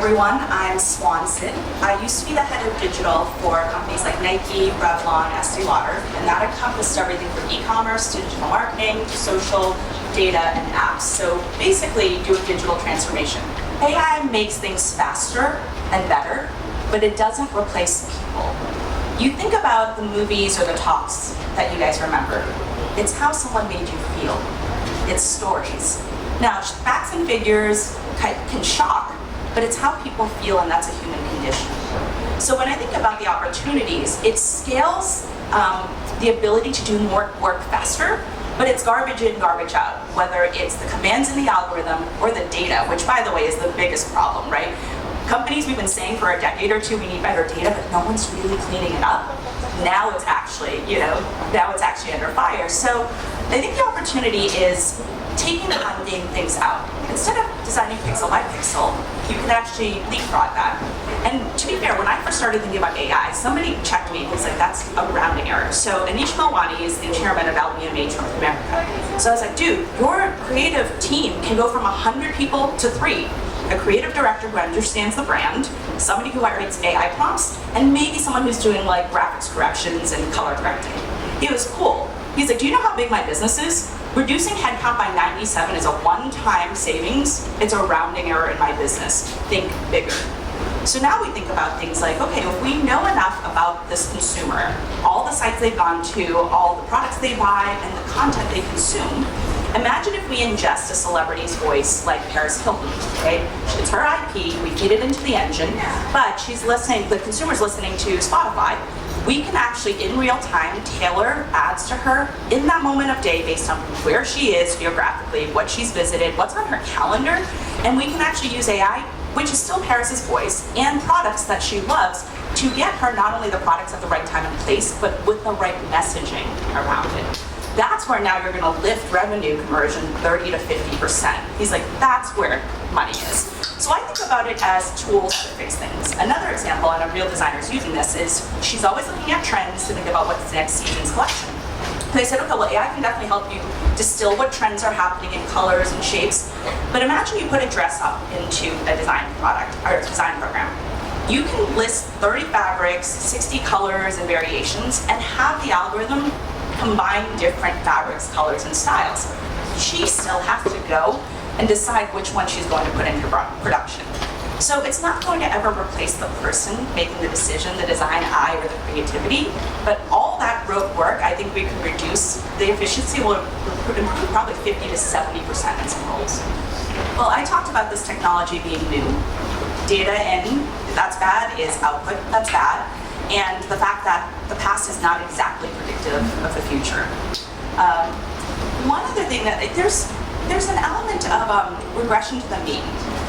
everyone, I'm Swan Sit. I used to be the head of digital for companies like Nike, Revlon, Estee Lauder, and that encompassed everything from e-commerce to digital marketing to social, data, and apps. So basically, do a digital transformation. AI makes things faster and better, but it doesn't replace people. You think about the movies or the talks that you guys remember. It's how someone made you feel. It's stories. Now, facts and figures can shock, but it's how people feel, and that's a human condition. So when I think about the opportunities, it scales the ability to do more work faster, but it's garbage in, garbage out, whether it's the commands in the algorithm or the data, which, by the way, is the biggest problem, right? Companies, we've been saying for a decade or two, we need better data, but no one's really cleaning it up. Now it's actually, now it's actually under fire. So I think the opportunity is taking the mundane things out. Instead of designing pixel by pixel, you can actually leapfrog that. And to be fair, when I first started thinking about AI, somebody checked me and was like, that's a rounding error. So Anish Malwani is the chairman of LVMH North America. So I was like, dude, your creative team can go from 100 people to 3. A creative director who understands the brand, somebody who writes AI prompts, and maybe someone who's doing like graphics corrections and color correcting. It was cool. He's like, do you know how big my business is? Reducing headcount by 97 is a one-time savings. It's a rounding error in my business. Think bigger. So now we think about things like, okay, if we know enough about this consumer, all the sites they've gone to, all the products they buy, and the content they consume, imagine if we ingest a celebrity's voice like Paris Hilton, right? It's her IP, we feed it into the engine, but she's listening, the consumer's listening to Spotify. We can actually, in real time, tailor ads to her in that moment of day based on where she is geographically, what she's visited, what's on her calendar, and we can actually use AI, which is still Paris's voice, and products that she loves to get her not only the products at the right time and place, but with the right messaging around it. That's where now you're going to lift revenue conversion 30 to 50%. He's like, that's where money is. So I think about it as tools to fix things. Another example, and a real designer is using this, is she's always looking at trends to think about what's next season's collection. So I said, okay, well, AI can definitely help you distill what trends are happening in colors and shapes. But imagine you put a dress up into a design product or design program. You can list 30 fabrics, 60 colors and variations, and have the algorithm combine different fabrics, colors, and styles. She still has to go and decide which one she's going to put into production. So it's not going to ever replace the person making the decision, the design eye, or the creativity, but all that rote work, I think we can reduce. The efficiency will improve probably 50 to 70% in some roles. Well, I talked about this technology being new. Data in, that's bad, is output, that's bad. And the fact that the past is not exactly predictive of the future. One other thing, that there's an element of regression to the mean.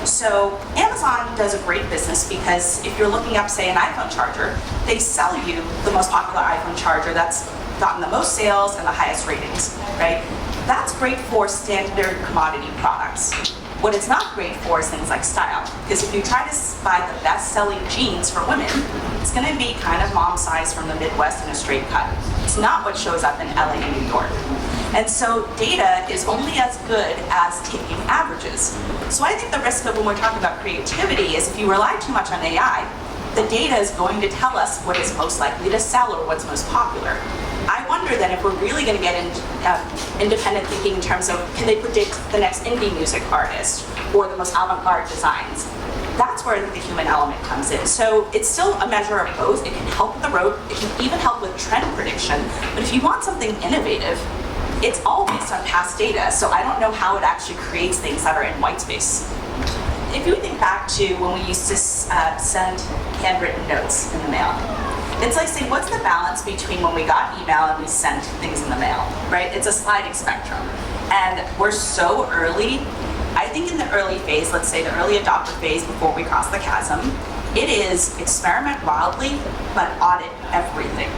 So Amazon does a great business because if you're looking up, say, an iPhone charger, they sell you the most popular iPhone charger that's gotten the most sales and the highest ratings, right? That's great for standard commodity products. What it's not great for is things like style, because if you try to buy the best-selling jeans for women, it's going to be kind of mom size from the Midwest in a straight cut. It's not what shows up in LA and New York. And so data is only as good as taking averages. So I think the risk of when we're talking about creativity is if you rely too much on AI, the data is going to tell us what is most likely to sell or what's most popular. I wonder then if we're really going to get into independent thinking in terms of can they predict the next indie music artist or the most avant-garde designs. That's where the human element comes in. So it's still a measure of both. It can help with the road, it can even help with trend prediction, but if you want something innovative, it's all based on past data, so I don't know how it actually creates things that are in white space. If you think back to when we used to send handwritten notes in the mail, it's like saying, what's the balance between when we got email and we sent things in the mail, right? It's a sliding spectrum. And we're so early. I think in the early phase, let's say the early adopter phase before we cross the chasm, it is experiment wildly, but audit everything,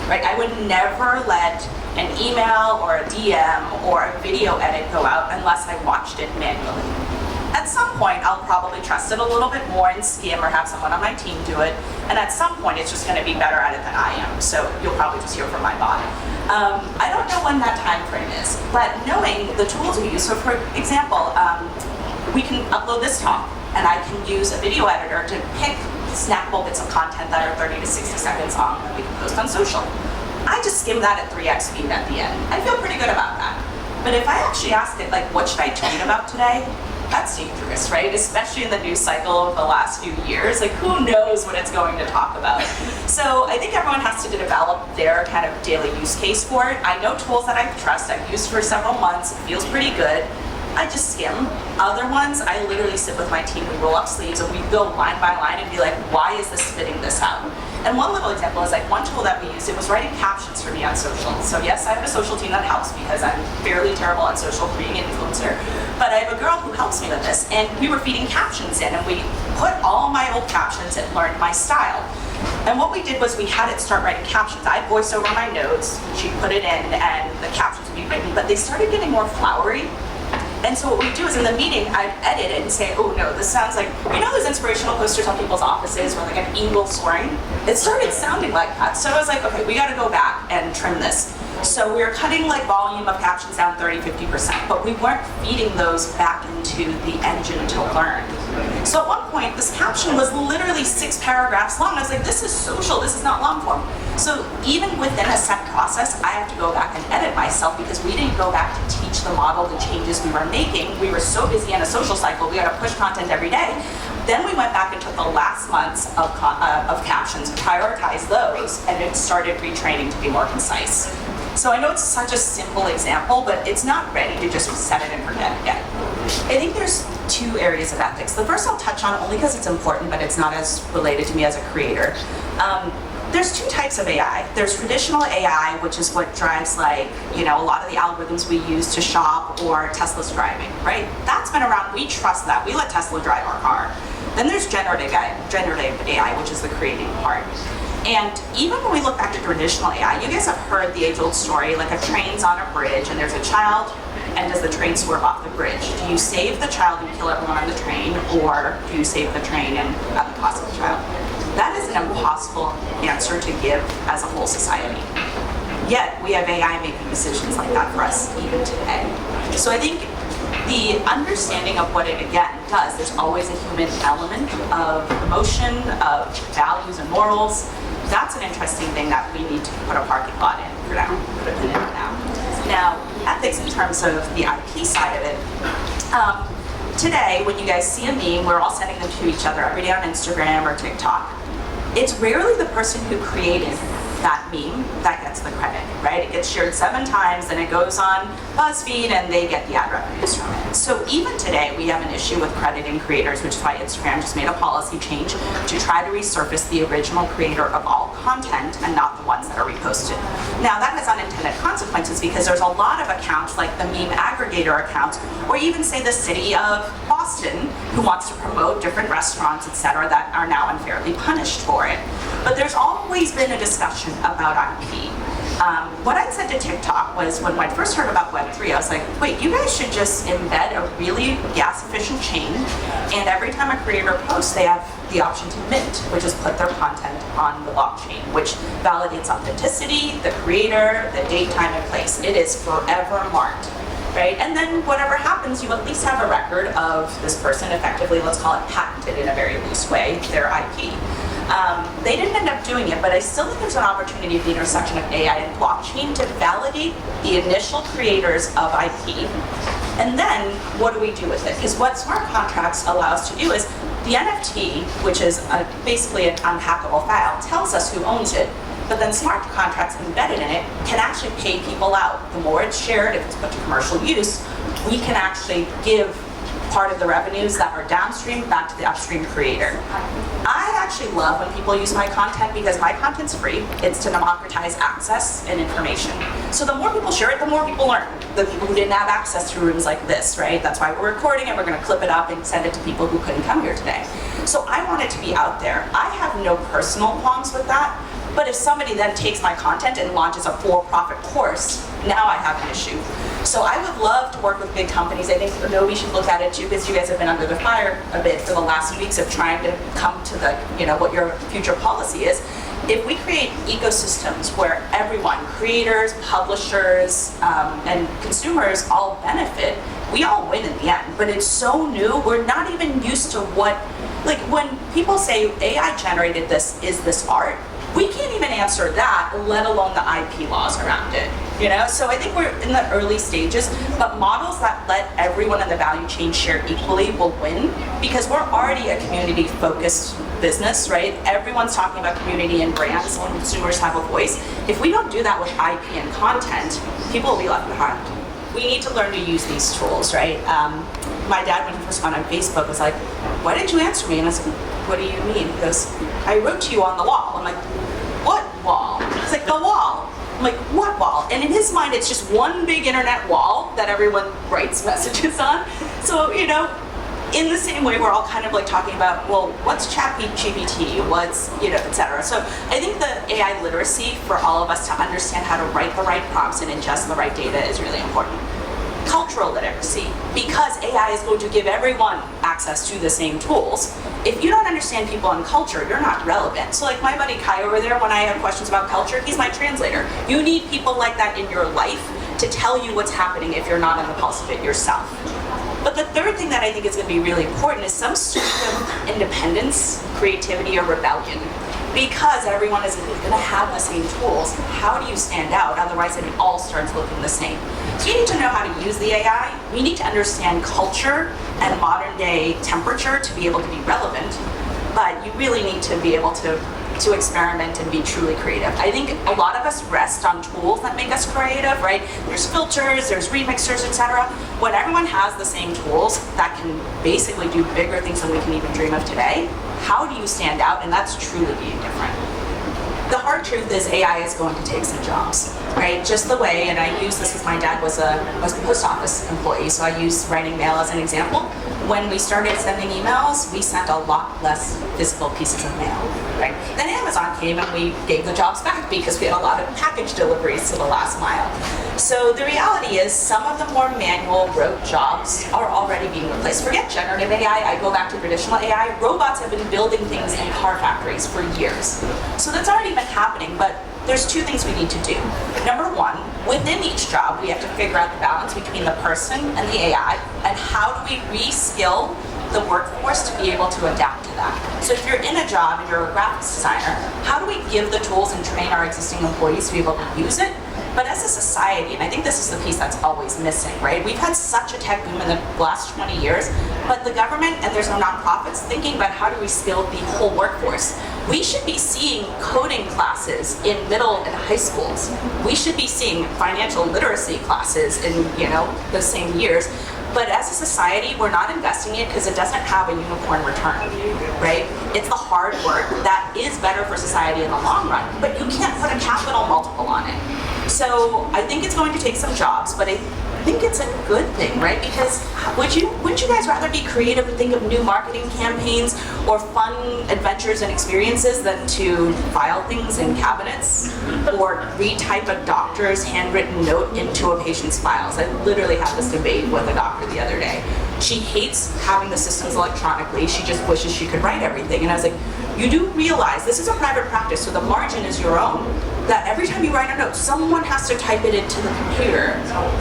right? I would never let an email or a DM or a video edit go out unless I watched it manually. At some point, I'll probably trust it a little bit more and skim or have someone on my team do it. And at some point, it's just going to be better at it than I am. So you'll probably just hear from my bot. I don't know when that time frame is, but knowing the tools we use. So for example, we can upload this talk and I can use a video editor to pick snackable bits of content that are 30 to 60 seconds long that we can post on social. I just skim that at 3x speed at the end. I feel pretty good about that. But if I actually asked it, like, what should I tweet about today? That's dangerous, right? Especially in the news cycle of the last few years. Like, who knows what it's going to talk about? So I think everyone has to develop their kind of daily use case for it. I know tools that I trust. I've used for several months. It feels pretty good. I just skim. Other ones, I literally sit with my team, we roll up sleeves, and we go line by line and be like, why is this spitting this out? And one little example is like one tool that we used, it was writing captions for me on social. So yes, I have a social team that helps because I'm fairly terrible on social, being an influencer. But I have a girl who helps me with this, and we were feeding captions in, and we put all my old captions and learned my style. And what we did was we had it start writing captions. I voiced over my notes, she put it in, and the captions would be written, but they started getting more flowery. And so what we do is in the meeting, I'd edit it and say, oh no, this sounds like, you know those inspirational posters on people's offices where like an eagle soaring? It started sounding like that. So I was like, okay, we gotta go back and trim this. So we were cutting like volume of captions down 30–50%, but we weren't feeding those back into the engine to learn. So at one point, this caption was literally 6 paragraphs long. I was like, this is social, this is not long form. So even within a set process, I have to go back and edit myself because we didn't go back to teach the model the changes we were making. We were so busy in a social cycle, we had to push content every day. Then we went back and took the last months of captions, prioritized those, and it started retraining to be more concise. So I know it's such a simple example, but it's not ready to just set it and forget it yet. I think there's 2 areas of ethics. The first I'll touch on only because it's important, but it's not as related to me as a creator. There's 2 types of AI. There's traditional AI, which is what drives like, you know, a lot of the algorithms we use to shop or Tesla's driving, right? That's been around, we trust that. We let Tesla drive our car. Then there's generative AI, which is the creating part. And even when we look back at traditional AI, you guys have heard the age-old story, like a train's on a bridge and there's a child, and does the train swerve off the bridge? Do you save the child and kill everyone on the train, or do you save the train and at the cost of the child? That is an impossible answer to give as a whole society. Yet, we have AI making decisions like that for us even today. So I think the understanding of what it, again, does, there's always a human element of emotion, of values and morals. That's an interesting thing that we need to put a parking lot in for now, put a pin in it now. Now, ethics in terms of the IP side of it. Today, when you guys see a meme, we're all sending them to each other every day on Instagram or TikTok. It's rarely the person who created that meme that gets the credit, right? It gets shared 7 times, then it goes on BuzzFeed, and they get the ad revenues from it. So even today, we have an issue with crediting creators, which is why Instagram just made a policy change to try to resurface the original creator of all content and not the ones that are reposted. Now, that has unintended consequences because there's a lot of accounts, like the meme aggregator accounts, or even say the city of Boston, who wants to promote different restaurants, etc., that are now unfairly punished for it. But there's always been a discussion about IP. What I said to TikTok was, when I first heard about Web3, I was like, wait, you guys should just embed a really gas-efficient chain, and every time a creator posts, they have the option to mint, which is put their content on the blockchain, which validates authenticity, the creator, the date, time, and place. It is forever marked. Right? And then whatever happens, you at least have a record of this person effectively, let's call it patented in a very loose way, their IP. They didn't end up doing it, but I still think there's an opportunity at the intersection of AI and blockchain to validate the initial creators of IP. And then, what do we do with it? Because what smart contracts allow us to do is, the NFT, which is basically an unhackable file, tells us who owns it. But then smart contracts embedded in it can actually pay people out. The more it's shared, if it's put to commercial use, we can actually give part of the revenues that are downstream back to the upstream creator. I actually love when people use my content because my content's free. It's to democratize access and information. So the more people share it, the more people learn. The people who didn't have access to rooms like this, right? That's why we're recording and we're gonna clip it up and send it to people who couldn't come here today. So I want it to be out there. I have no personal qualms with that. But if somebody then takes my content and launches a for-profit course, now I have an issue. So I would love to work with big companies. I think Adobe should look at it too, because you guys have been under the fire a bit for the last weeks of trying to come to the, what your future policy is. if we create ecosystems where everyone, creators, publishers, and consumers all benefit, we all win in the end. But it's so new, we're not even used to what, like when people say AI generated this, is this art? We can't even answer that, let alone the IP laws around it. You know, so I think we're in the early stages, but models that let everyone in the value chain share equally will win, because we're already a community-focused business, right? Everyone's talking about community and brands, when consumers have a voice. If we don't do that with IP and content, people will be left behind. We need to learn to use these tools, right? My dad, when he first got on Facebook, was like, "Why didn't you answer me?" And I was like, "What do you mean?" He goes, "I wrote to you on the wall." I'm like, "What wall?" He's like, "The wall." I'm like, "What wall?" And in his mind, it's just one big internet wall that everyone writes messages on. So, you know, in the same way, we're all kind of like talking about, well, what's ChatGPT, what's, you know, et cetera. So I think the AI literacy for all of us to understand how to write the right prompts and ingest the right data is really important. Cultural literacy, because AI is going to give everyone access to the same tools. If you don't understand people and culture, you're not relevant. So like my buddy Kai over there, when I have questions about culture, he's my translator. You need people like that in your life to tell you what's happening if you're not on the pulse of it yourself. But the third thing that I think is going to be really important is some sort of independence, creativity, or rebellion. Because everyone is going to have the same tools, how do you stand out? Otherwise, it all starts looking the same. So you need to know how to use the AI. We need to understand culture and modern day temperature to be able to be relevant. But you really need to be able to experiment and be truly creative. I think a lot of us rest on tools that make us creative, right? There's filters, there's remixers, etc. When everyone has the same tools that can basically do bigger things than we can even dream of today, how do you stand out? And that's truly being different. The hard truth is AI is going to take some jobs, right? Just the way, and I use this because my dad was a post office employee, so I use writing mail as an example. When we started sending emails, we sent a lot less physical pieces of mail, right? Then Amazon came and we gave the jobs back because we had a lot of package deliveries to the last mile. So the reality is some of the more manual rote jobs are already being replaced. Forget generative AI, I go back to traditional AI. Robots have been building things in car factories for years. So that's already been happening, but there's two things we need to do. Number one, within each job, we have to figure out the balance between the person and the AI, and how do we reskill the workforce to be able to adapt to that. So if you're in a job and you're a graphics designer, how do we give the tools and train our existing employees to be able to use it? But as a society, and I think this is the piece that's always missing, right? We've had such a tech boom in the last 20 years, but the government and there's no nonprofits thinking about how do we skill the whole workforce. We should be seeing coding classes in middle and high schools. We should be seeing financial literacy classes in, you know, the same years. But as a society, we're not investing in it because it doesn't have a unicorn return, right? It's the hard work that is better for society in the long run, but you can't put a capital multiple on it. So I think it's going to take some jobs, but I think it's a good thing, right? Because wouldn't you guys rather be creative and think of new marketing campaigns or fun adventures and experiences than to file things in cabinets or retype a doctor's handwritten note into a patient's files? I literally had this debate with a doctor the other day. She hates having the systems electronically. She just wishes she could write everything. And I was like, you do realize this is a private practice, so the margin is your own, that every time you write a note, someone has to type it into the computer.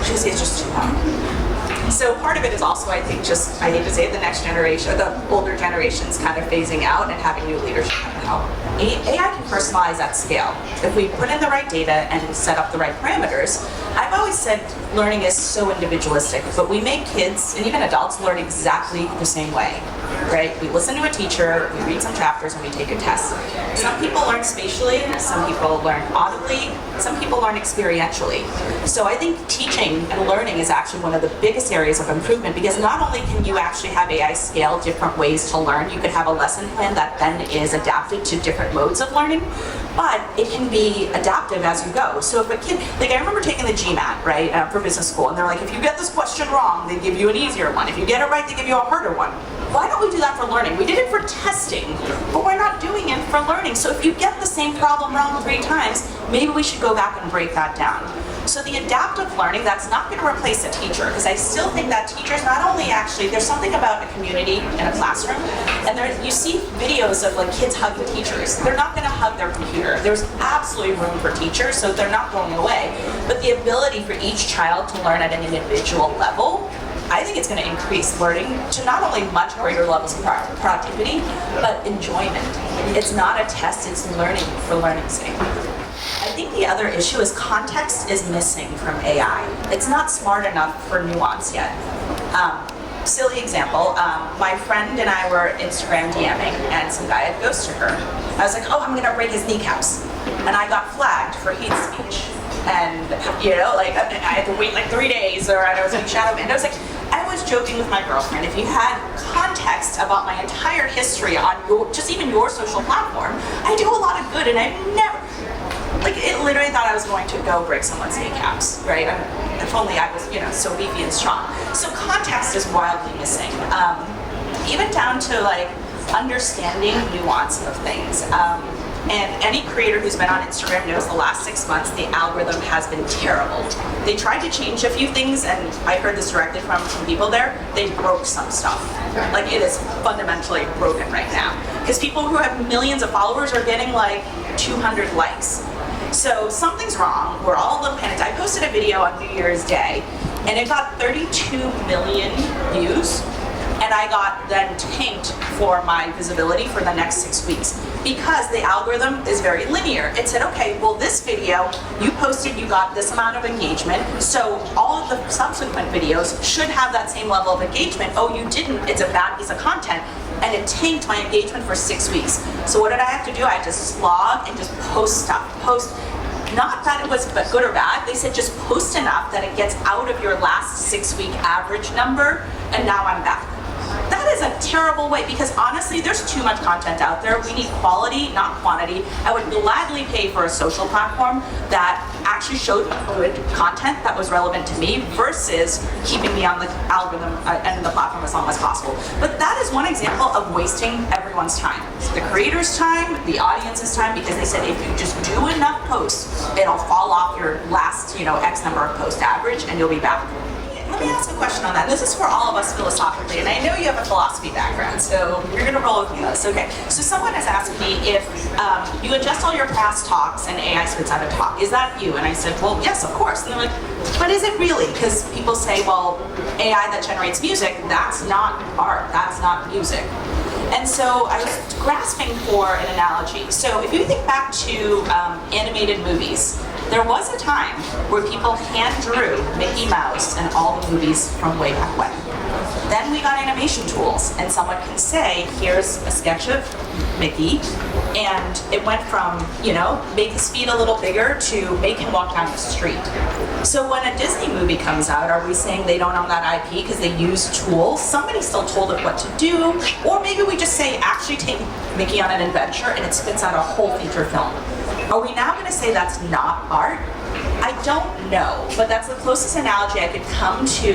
She says it's just too hard. So part of it is also, I think, just, I hate to say it, the next generation, or the older generations kind of phasing out and having new leadership coming out. AI can personalize at scale. If we put in the right data and set up the right parameters, I've always said learning is so individualistic, but we make kids, and even adults, learn exactly the same way, right? We listen to a teacher, we read some chapters, and we take a test. Some people learn spatially, some people learn audibly, some people learn experientially. So I think teaching and learning is actually one of the biggest areas of improvement, because not only can you actually have AI scale different ways to learn, you could have a lesson plan that then is adapted to different modes of learning, but it can be adaptive as you go. So if a kid, like I remember taking the GMAT, right, for business school, and they're like, if you get this question wrong, they give you an easier one. If you get it right, they give you a harder one. Why don't we do that for learning? We did it for testing, but we're not doing it for learning. So if you get the same problem wrong 3 times, maybe we should go back and break that down. So the adaptive learning, that's not going to replace a teacher, because I still think that teachers not only actually, there's something about a community in a classroom, and you see videos of like kids hugging teachers. They're not going to hug their computer. There's absolutely room for teachers, so they're not going away. But the ability for each child to learn at an individual level, I think it's going to increase learning to not only much greater levels of productivity, but enjoyment. It's not a test, it's learning for learning's sake. I think the other issue is context is missing from AI. It's not smart enough for nuance yet. Silly example, my friend and I were Instagram DMing and some guy had ghosted her. I was like, oh, I'm gonna break his kneecaps. And I got flagged for hate speech. And, you know, like I had to wait like 3 days, or I was being shadow banned. I was like, I was joking with my girlfriend. If you had context about my entire history on just even your social platform, I do a lot of good, and I've never, like, it literally thought I was going to go break someone's kneecaps, right? If only I was, you know, so beefy and strong. So context is wildly missing. Even down to like understanding nuance of things. And any creator who's been on Instagram knows the last 6 months the algorithm has been terrible. They tried to change a few things, and I heard this directly from some people there, they broke some stuff. Like, it is fundamentally broken right now. Because people who have millions of followers are getting like 200 likes. So something's wrong, we're all a little panicked. I posted a video on New Year's Day, and it got 32 million views. And I got then tanked for my visibility for the next 6 weeks because the algorithm is very linear. It said, okay, well, this video you posted, you got this amount of engagement, so all of the subsequent videos should have that same level of engagement. Oh, you didn't, it's a bad piece of content, and it tanked my engagement for 6 weeks. So what did I have to do? I had to slog and just post stuff. Not that it was good or bad, they said just post enough that it gets out of your last 6-week average number, and now I'm back. That is a terrible way, because honestly, there's too much content out there. We need quality, not quantity. I would gladly pay for a social platform that actually showed good content that was relevant to me versus keeping me on the algorithm and the platform as long as possible. But that is one example of wasting everyone's time. The creator's time, the audience's time, because they said if you just do enough posts, it'll fall off your last, you know, X number of post average and you'll be back. Let me ask a question on that. This is for all of us philosophically, and I know you have a philosophy background, so you're going to roll with me on this. Okay, so someone has asked me if you ingest all your past talks and AI spits out a talk. Is that you? And I said, well, yes, of course. And they're like, but is it really? Because people say, well, AI that generates music, that's not art, that's not music. And so I was grasping for an analogy. So if you think back to animated movies, there was a time where people hand drew Mickey Mouse and all the movies from way back when. Then we got animation tools, and someone can say, here's a sketch of Mickey, and it went from, you know, make his feet a little bigger to make him walk down the street. So when a Disney movie comes out, are we saying they don't own that IP because they use tools? Somebody still told it what to do, or maybe we just say, actually take Mickey on an adventure and it spits out a whole feature film. Are we now going to say that's not art? I don't know, but that's the closest analogy I could come to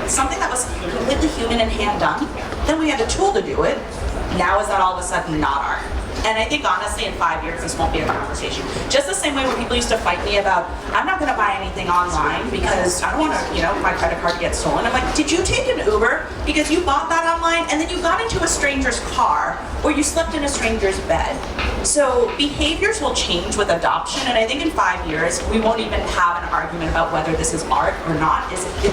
something that was completely human and hand done. Then we had a tool to do it. Now is that all of a sudden not art? And I think honestly in 5 years this won't be a conversation. Just the same way when people used to fight me about, I'm not going to buy anything online because I don't want to, you know, my credit card gets stolen. I'm like, did you take an Uber because you bought that online and then you got into a stranger's car or you slept in a stranger's bed? So behaviors will change with adoption, and I think in 5 years we won't even have an argument about whether this is art or not. Is it good?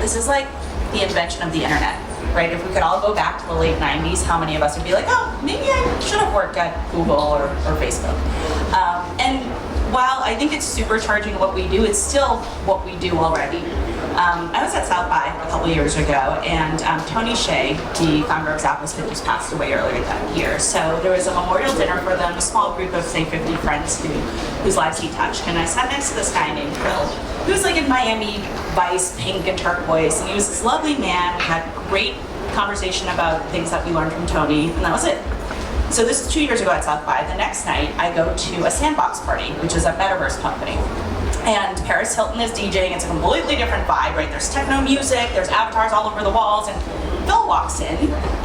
This is like the invention of the internet. Right? If we could all go back to the late 90s, how many of us would be like, oh, maybe I should have worked at Google or Facebook. And while I think it's supercharging what we do, it's still what we do already. I was at South by a couple years ago, and Tony Hsieh, the founder of Zappos, had just passed away earlier that year. So there was a memorial dinner for them, a small group of, say, 50 friends whose lives he touched. And I sat next to this guy named Phil, who was like in Miami Vice, pink and turquoise, and he was this lovely man, had great conversation about things that we learned from Tony, and that was it. So this is 2 years ago at South by. The next night, I go to a Sandbox party, which is a metaverse company. And Paris Hilton is DJing. It's a completely different vibe, right? There's techno music, there's avatars all over the walls, and Phil walks in,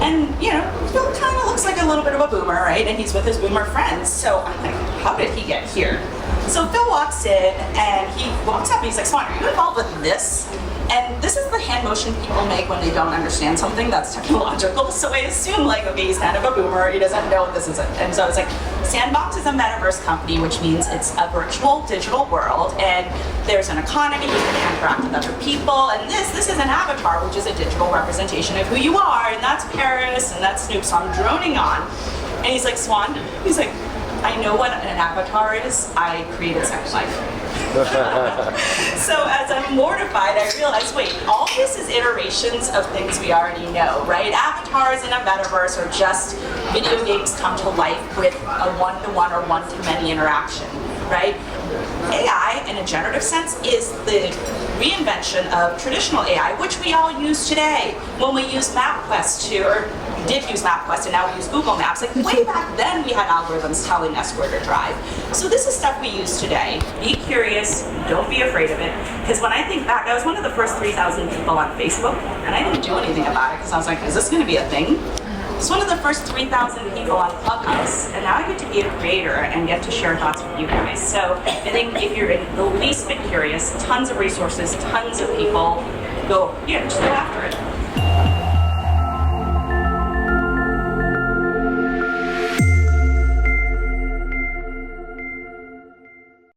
and Phil kind of looks like a little bit of a boomer, right? And he's with his boomer friends. So I'm like, how did he get here? So Phil walks in, and he walks up, and he's like, Swan, are you involved with this? And this is the hand motion people make when they don't understand something that's technological. So I assume, like, okay, he's kind of a boomer, he doesn't know what this is. And so I was like, Sandbox is a metaverse company, which means it's a virtual digital world, and there's an economy, you can interact with other people, and this is an avatar, which is a digital representation of who you are, and that's Paris, and that's Snoop, so I'm droning on. And he's like, Swan, he's like, I know what an avatar is, I created Second Life. So as I'm mortified, I realize, wait, all this is iterations of things we already know, right? Avatars in a metaverse are just video games come to life with a one-to-one or one-to-many interaction, right? AI, in a generative sense, is the reinvention of traditional AI, which we all use today. When we use MapQuest or did use MapQuest, and now we use Google Maps. Like, way back then, we had algorithms telling us where to drive. So this is stuff we use today. Be curious, don't be afraid of it. Because when I think back, I was one of the first 3,000 people on Facebook, and I didn't do anything about it, because I was like, is this going to be a thing? It's one of the first 3,000 people on Clubhouse, and now I get to be a creator and get to share thoughts with you guys. So I think if you're the least bit curious, tons of resources, tons of people, just go after it.